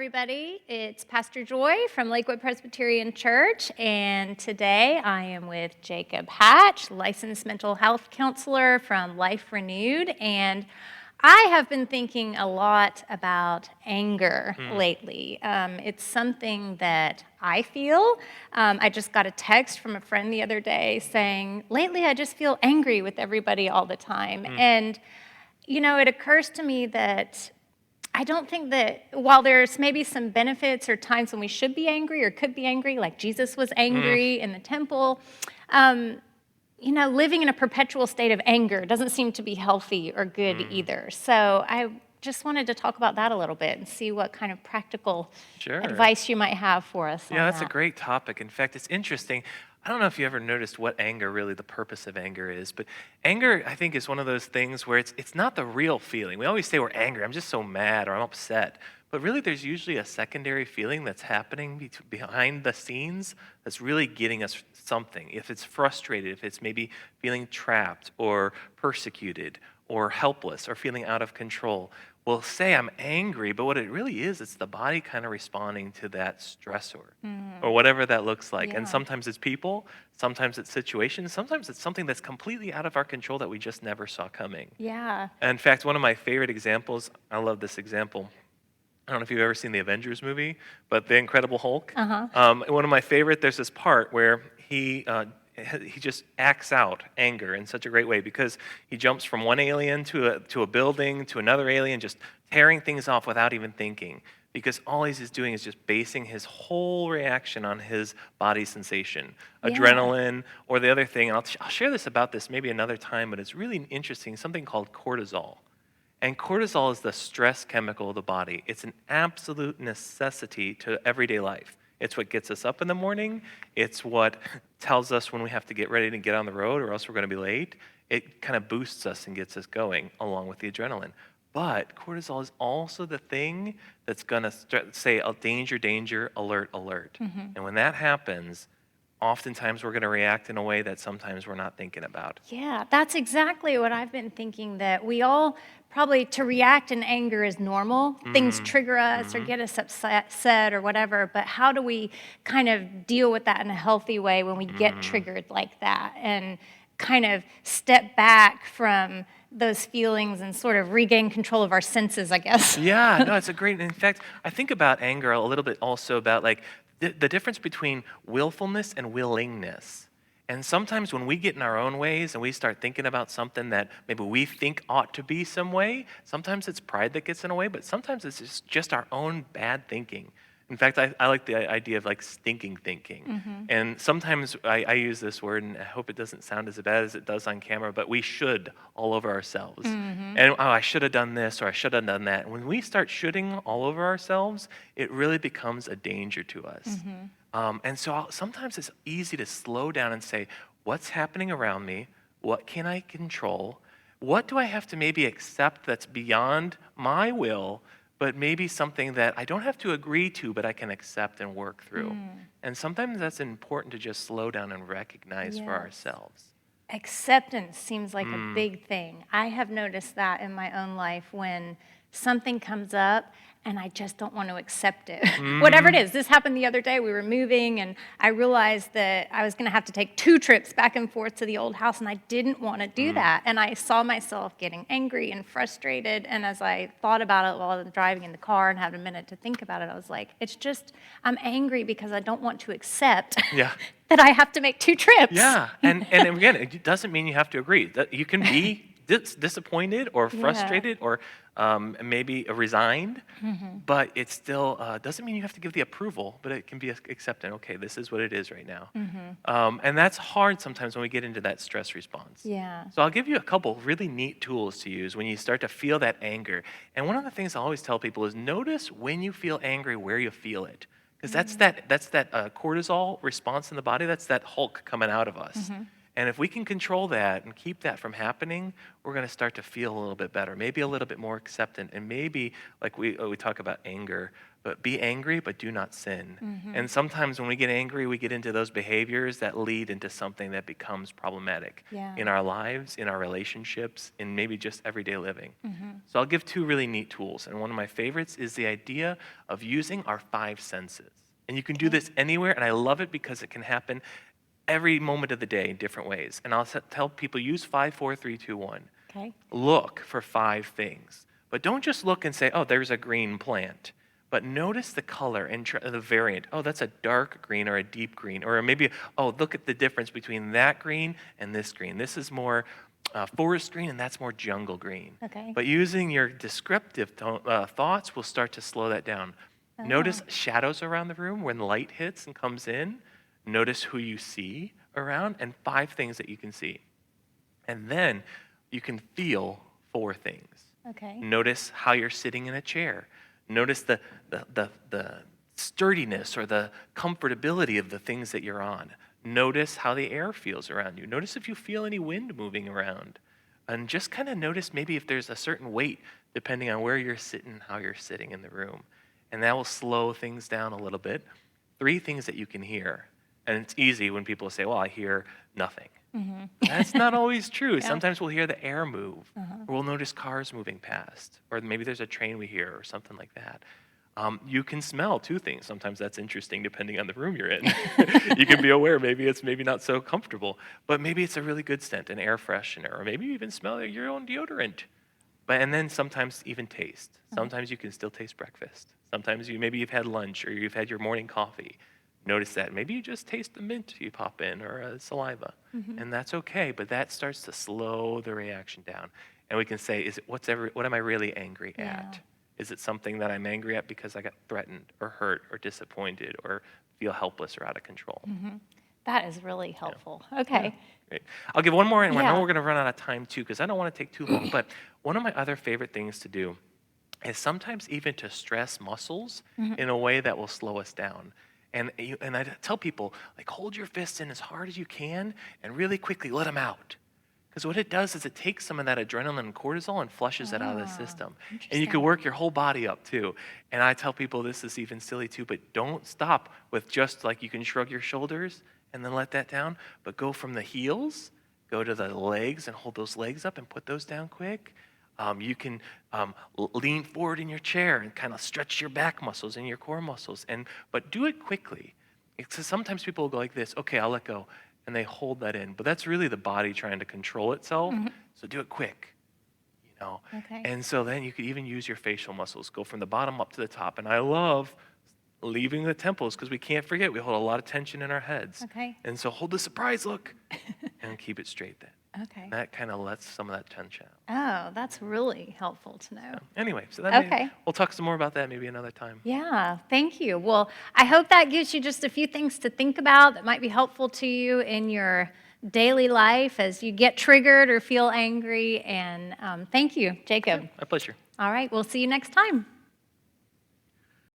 everybody. It's Pastor Joy from Lakewood Presbyterian Church, and today I am with Jacob Hatch, licensed mental health counselor from Life Renewed, and I have been thinking a lot about anger lately. It's something that I feel. I just got a text from a friend the other day saying, lately I just feel angry with everybody all the time. And, it occurs to me that I don't think that while there's maybe some benefits or times when we should be angry or could be angry, like Jesus was angry in the temple, living in a perpetual state of anger doesn't seem to be healthy or good either. So I just wanted to talk about that a little bit and see what kind of practical Sure. advice you might have for us on Yeah, that's a that. great topic. In fact, it's interesting. I don't know if you ever noticed what anger really the purpose of anger is, but anger, I think, is one of those things where it's not the real feeling. We always say we're angry, I'm just so mad or I'm upset. But really, there's usually a secondary feeling that's happening behind the scenes that's really getting us something. If it's frustrated, if it's maybe feeling trapped or persecuted or helpless or feeling out of control, we'll say I'm angry, but what it really is, it's the body kind of responding to that stressor or whatever that looks like. And Yeah. sometimes it's people, sometimes it's situations, sometimes it's something that's completely out of our control that we just never saw coming. Yeah. In fact, one of my favorite examples, I love this example. I don't know if you've ever seen the Avengers movie, but The Incredible Hulk. One of my favorite, there's this part where he just acts out anger in such a great way because he jumps from one alien to a building to another alien, just tearing things off without even thinking. Because all he's doing is just basing his whole reaction on his body sensation, Yeah. adrenaline, or the other thing. And I'll share this about this maybe another time, but it's really interesting. Something called cortisol. And cortisol is the stress chemical of the body. It's an absolute necessity to everyday life. It's what gets us up in the morning. It's what tells us when we have to get ready to get on the road or else we're going to be late. It kind of boosts us and gets us going along with the adrenaline. But cortisol is also the thing that's going to say, oh, danger, danger, alert, alert. And when that happens, oftentimes we're going to react in a way that sometimes we're not thinking about. Yeah, that's exactly what I've been thinking, that we all probably to react in anger is normal. Things trigger us or get us upset or whatever, but how do we kind of deal with that in a healthy way when we get triggered like that and kind of step back from those feelings and sort of regain control of our senses, I guess? Yeah, no, it's a great. In fact, I think about anger a little bit also about like the difference between willfulness and willingness. And sometimes when we get in our own ways and we start thinking about something that maybe we think ought to be some way, sometimes it's pride that gets in the way, but sometimes it's just our own bad thinking. In fact, I like the idea of like stinking thinking. And sometimes I use this word, and I hope it doesn't sound as bad as it does on camera, but we should all over ourselves. And, oh, I should have done this or I should have done that. And when we start shoulding all over ourselves, it really becomes a danger to us. And so sometimes it's easy to slow down and say, what's happening around me? What can I control? What do I have to maybe accept that's beyond my will, but maybe something that I don't have to agree to, but I can accept and work through? And sometimes that's important to just slow down and recognize for Yes. ourselves. Acceptance seems like a big thing. I have noticed that in my own life when something comes up and I just don't want to accept it. Whatever it is. This happened the other day. We were moving and I realized that I was going to have to take 2 trips back and forth to the old house, and I didn't want to do that. And I saw myself getting angry and frustrated, and as I thought about it while I was driving in the car and had a minute to think about it, I was like, it's just, I'm angry because I don't want to accept Yeah. that I have to make 2 trips. Yeah, and again, it doesn't mean you have to agree. That you can be disappointed or frustrated or maybe resigned, but it still doesn't mean you have to give the approval, but it can be accepting, okay, this is what it is right now. And that's hard sometimes when we get into that stress response. Yeah. So I'll give you a couple really neat tools to use when you start to feel that anger. And one of the things I always tell people is notice when you feel angry, where you feel it. Because that's that cortisol response in the body. That's that Hulk coming out of us. And if we can control that and keep that from happening, we're going to start to feel a little bit better, maybe a little bit more acceptant, and maybe, like we talk about anger, but be angry, but do not sin. And sometimes when we get angry, we get into those behaviors that lead into something that becomes problematic Yeah. in our lives, in our relationships, in maybe just everyday living. So I'll give 2 really neat tools. And one of my favorites is the idea of using our 5 senses. And you can do this anywhere, and I love it because it can happen every moment of the day in different ways. And I'll tell people, use 5, 4, 3, 2, 1. Okay. Look for 5 things. But don't just look and say, oh, there's a green plant. But notice the color and the variant. Oh, that's a dark green or a deep green. Or maybe, oh, look at the difference between that green and this green. This is more forest green and that's more jungle green. Okay. But using your descriptive thoughts will start to slow that down. Notice shadows around the room when light hits and comes in. Notice who you see around and 5 things that you can see. And then you can feel 4 things. Okay. Notice how you're sitting in a chair. Notice the sturdiness or the comfortability of the things that you're on. Notice how the air feels around you. Notice if you feel any wind moving around. And just kind of notice maybe if there's a certain weight depending on where you're sitting, how you're sitting in the room. And that will slow things down a little bit. 3 things that you can hear. And it's easy when people say, well, I hear nothing. That's not always true. Sometimes we'll hear the air move, or we'll notice cars moving past, or maybe there's a train we hear, or something like that. You can smell 2 things. Sometimes that's interesting depending on the room you're in. You can be aware maybe it's maybe not so comfortable, but maybe it's a really good scent, an air freshener, or maybe you even smell your own deodorant. And then sometimes even taste. Sometimes you can still taste breakfast. Sometimes maybe you've had lunch or you've had your morning coffee. Notice that. Maybe you just taste the mint you pop in or saliva. And that's okay, but that starts to slow the reaction down. And we can say, what am I really angry at? Is it something that I'm angry at because I got threatened or hurt or disappointed or feel helpless or out of control? That is really helpful. Okay. Great. I'll give one more, and I Yeah. know we're going to run out of time too, because I don't want to take too long. But one of my other favorite things to do is sometimes even to stress muscles in a way that will slow us down. And I tell people, like, hold your fists in as hard as you can and really quickly let them out. Because what it does is it takes some of that adrenaline and cortisol and flushes it out of the system. And you can interesting. work your whole body up too. And I tell people this is even silly too, but don't stop with just like you can shrug your shoulders and then let that down, but go from the heels, go to the legs and hold those legs up and put those down quick. You can lean forward in your chair and kind of stretch your back muscles and your core muscles, but do it quickly. Sometimes people will go like this, okay, I'll let go, and they hold that in. But that's really the body trying to control itself, so do it quick. Okay. And so then you could even use your facial muscles, go from the bottom up to the top. And I love leaving the temples because we can't forget, we hold a lot of tension in our heads. Okay. And so hold the surprise look and keep it straight then. Okay. That kind of lets some of that tension out. Oh, that's really helpful to know. Anyway, so that Okay. we'll talk some more about that maybe another time. Yeah, thank you. Well, I hope that gives you just a few things to think about that might be helpful to you in your daily life as you get triggered or feel angry. And thank you, Jacob. My pleasure. All right, we'll see you next time.